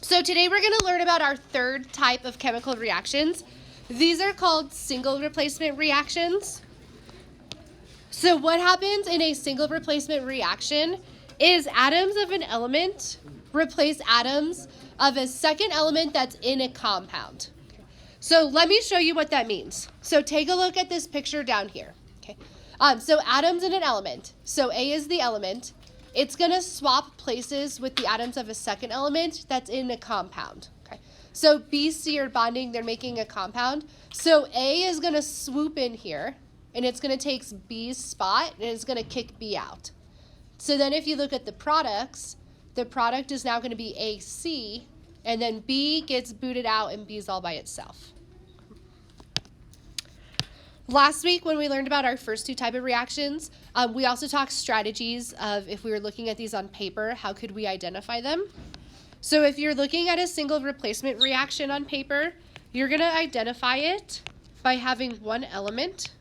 So today we're going to learn about our third type of chemical reactions. These are called single replacement reactions. So what happens in a single replacement reaction is atoms of an element replace atoms of a second element that's in a compound. So let me show you what that means. So take a look at this picture down here. Okay. So atoms in an element. So A is the element. It's going to swap places with the atoms of a second element that's in a compound. Okay. So B, C are bonding. They're making a compound. So A is going to swoop in here, and it's going to take B's spot, and it's going to kick B out. So then if you look at the products, the product is now going to be AC, and then B gets booted out, and B's all by itself. Last week when we learned about our first two type of reactions, we also talked strategies of if we were looking at these on paper, how could we identify them? So if you're looking at a single replacement reaction on paper, you're going to identify it by having one element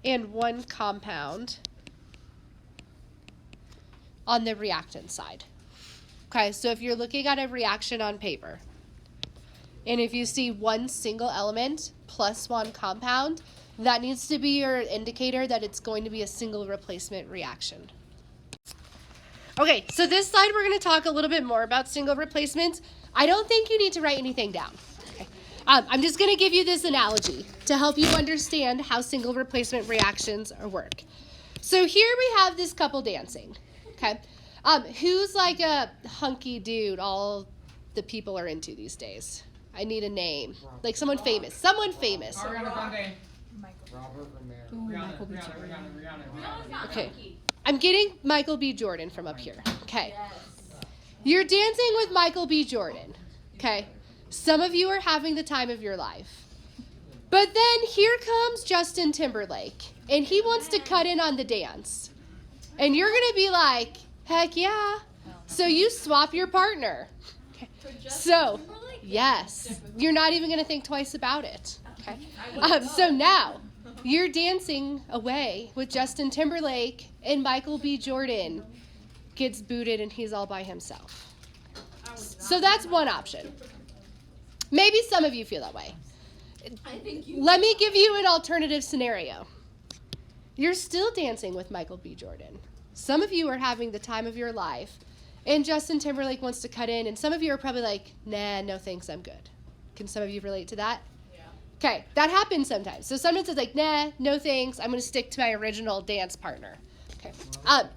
and one compound on the reactant side. Okay, so if you're looking at a reaction on paper, and if you see one single element plus one compound, that needs to be your indicator that it's going to be a single replacement reaction. Okay, so this slide we're going to talk a little bit more about single replacements. I don't think you need to write anything down. Okay. I'm just going to give you this analogy to help you understand how single replacement reactions work. So here we have this couple dancing. Okay, who's like a hunky dude all the people are into these days? I need a name. Like someone famous. Someone famous. Ariana Michael B. Okay. I'm getting Michael B. Jordan from up here. Okay. You're dancing with Michael B. Jordan. Okay. Some of you are having the time of your life. But then here comes Justin Timberlake, and he wants to cut in on the dance. And you're going to be like, heck yeah. So you swap your partner. Okay. So, yes, you're not even going to think twice about it. Okay. So now you're dancing away with Justin Timberlake, and Michael B. Jordan gets booted and he's all by himself. So that's one option. Maybe some of you feel that way. Let me give you an alternative scenario. You're still dancing with Michael B. Jordan. Some of you are having the time of your life, and Justin Timberlake wants to cut in, and some of you are probably like, nah, no thanks, I'm good. Can some of you relate to that? Yeah. Okay, that happens sometimes. So sometimes it's like, nah, no thanks, I'm going to stick to my original dance partner. Okay.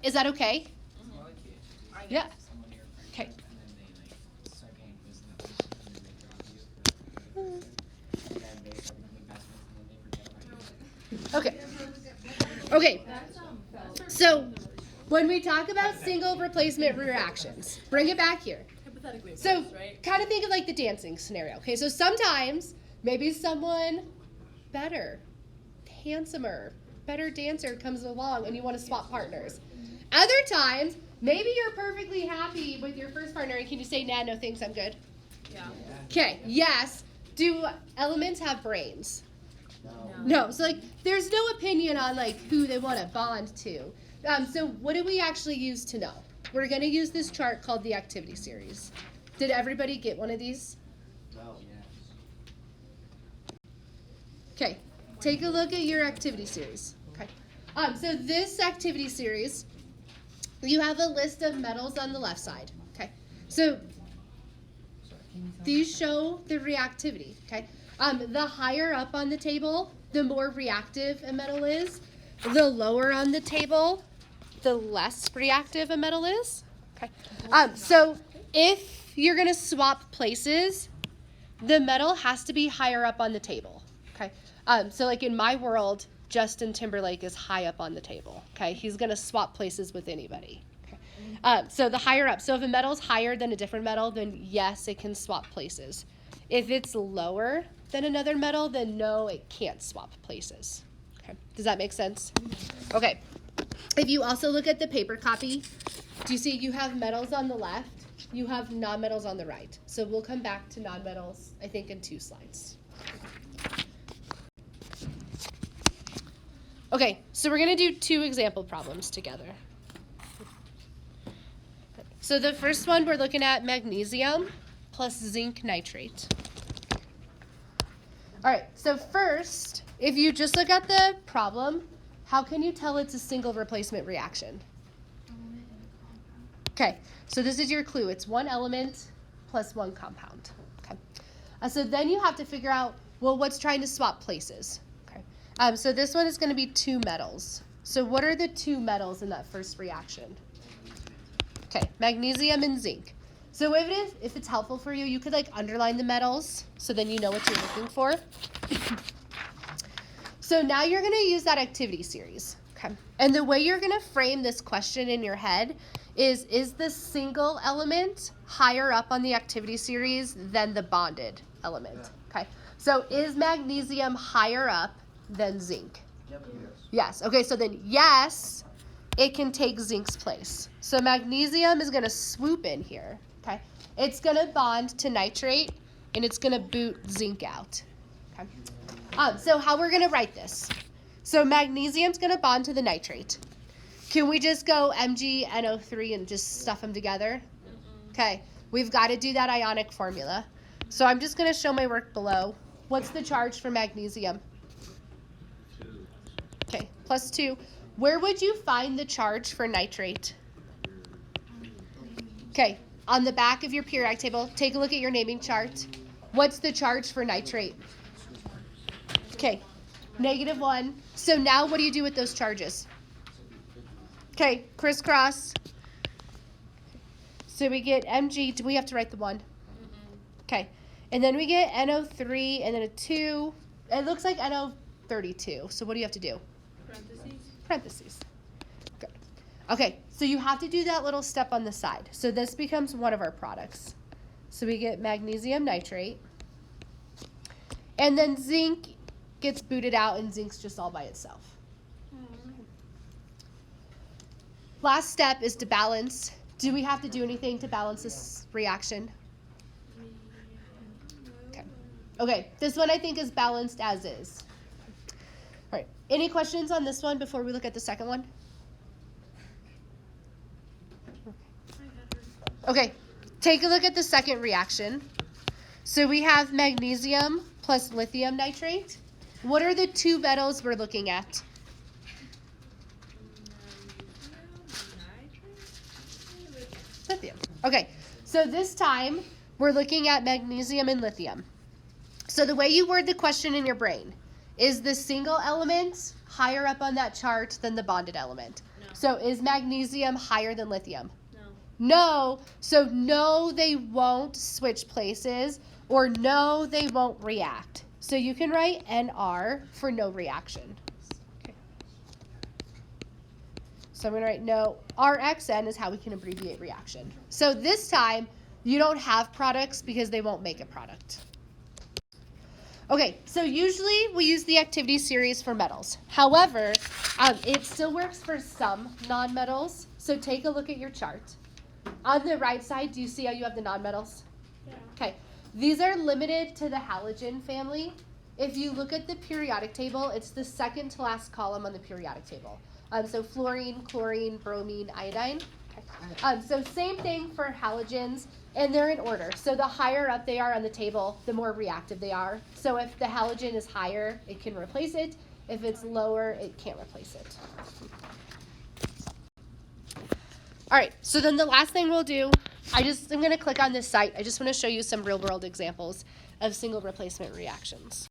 Is that okay? Yeah. Okay. Okay. So when we talk about single replacement reactions, bring it back here. So kind of think of like the dancing scenario. Okay, so sometimes maybe someone better, handsomer, better dancer comes along and you want to swap partners. Other times, maybe you're perfectly happy with your first partner and can you say, nah, no thanks, I'm good? Yeah. Okay, yes. Do elements have brains? No. So like there's no opinion on like who they want to bond to. So what do we actually use to know? We're going to use this chart called the activity series. Did everybody get one of these? No. Okay. Take a look at your activity series. Okay. So this activity series, you have a list of metals on the left side. Okay. So these show the reactivity. Okay. The higher up on the table, the more reactive a metal is. The lower on the table, the less reactive a metal is. Okay. So if you're going to swap places, the metal has to be higher up on the table. Okay. So like in my world, Justin Timberlake is high up on the table. Okay. He's going to swap places with anybody. Okay. So the higher up. So if a metal's higher than a different metal, then yes, it can swap places. If it's lower than another metal, then no, it can't swap places. Okay. Does that make sense? Okay. If you also look at the paper copy, do you see you have metals on the left, you have nonmetals on the right. So we'll come back to nonmetals, I think, in 2 slides. Okay, so we're going to do 2 example problems together. So the first one, we're looking at magnesium plus zinc nitrate. All right, so first, if you just look at the problem, how can you tell it's a single replacement reaction? Okay, so this is your clue. It's one element plus one compound. Okay, so then you have to figure out, well, what's trying to swap places? Okay, so this one is going to be two metals. So what are the two metals in that first reaction? Okay, magnesium and zinc. So if it's helpful for you, you could like underline the metals so then you know what you're looking for. So now you're going to use that activity series. Okay. And the way you're going to frame this question in your head is the single element higher up on the activity series than the bonded element? Okay. So is magnesium higher up than zinc? Yep. Yes. Okay, so then yes, it can take zinc's place. So magnesium is going to swoop in here. Okay. It's going to bond to nitrate, and it's going to boot zinc out. Okay. So how we're going to write this. So magnesium's going to bond to the nitrate. Can we just go MgNO3 and just stuff them together? Okay. We've got to do that ionic formula. So I'm just going to show my work below. What's the charge for magnesium? 2. Okay, plus 2. Where would you find the charge for nitrate? Okay, on the back of your periodic table, take a look at your naming chart. What's the charge for nitrate? Okay, -1. So now what do you do with those charges? Okay, crisscross. So we get Mg. Do we have to write the 1? Okay, and then we get NO3 and then a 2. It looks like NO32. So what do you have to do? Parentheses. Good. Okay, so you have to do that little step on the side. So this becomes one of our products. So we get magnesium nitrate. And then zinc gets booted out, and zinc's just all by itself. Last step is to balance. Do we have to do anything to balance this reaction? Okay. Okay, this one I think is balanced as is. All right, any questions on this one before we look at the second one? Okay, take a look at the second reaction. So we have magnesium plus lithium nitrate. What are the two metals we're looking at? Lithium. Okay, so this time we're looking at magnesium and lithium. So the way you word the question in your brain is the single element higher up on that chart than the bonded element. No. So is magnesium higher than lithium? No. So no, they won't switch places, or no, they won't react. So you can write NR for no reaction. Okay. So I'm going to write no. RXN is how we can abbreviate reaction. So this time, you don't have products because they won't make a product. Okay, so usually we use the activity series for metals. However, it still works for some nonmetals. So take a look at your chart. On the right side, do you see how you have the nonmetals? Yeah. Okay, these are limited to the halogen family. If you look at the periodic table, it's the second to last column on the periodic table. So fluorine, chlorine, bromine, iodine. Okay. So same thing for halogens, and they're in order. So the higher up they are on the table, the more reactive they are. So if the halogen is higher, it can replace it. If it's lower, it can't replace it. All right, so then the last thing we'll do, I'm going to click on this site. I just want to show you some real-world examples of single replacement reactions.